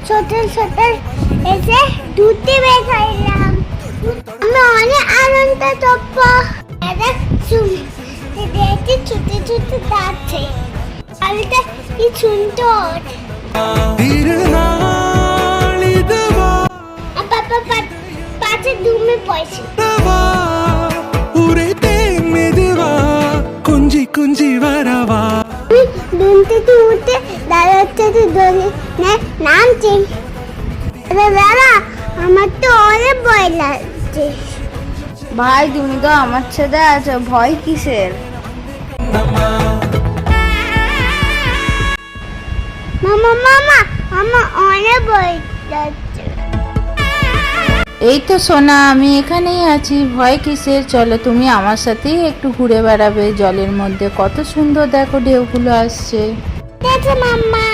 ছোট ছোট এসে দুধে বের খাইলাম। আমি অনেক আনন্দ তপ্প এটা দেখতে ছোট ছোট যাচ্ছে। আমি তো কি সুন্দর পাঁচে দুমে পয়সা कुंजी कुंजी वरवा দুমতে উঠে দাঁড়াতে দোলে নামছে। দাদা আমার তো অনেক ভয় লাগছে। ভাই তুমি তো আমার সাথে আছো, ভয় কিসের? মামা মামা আমার অনেক ভয় লাগছে। এই তো সোনা, আমি এখানেই আছি, ভয় কিসের? চলো তুমি আমার সাথেই একটু ঘুরে বেড়াবে। জলের মধ্যে কত সুন্দর দেখো ঢেউগুলো আসছে। মাম্মা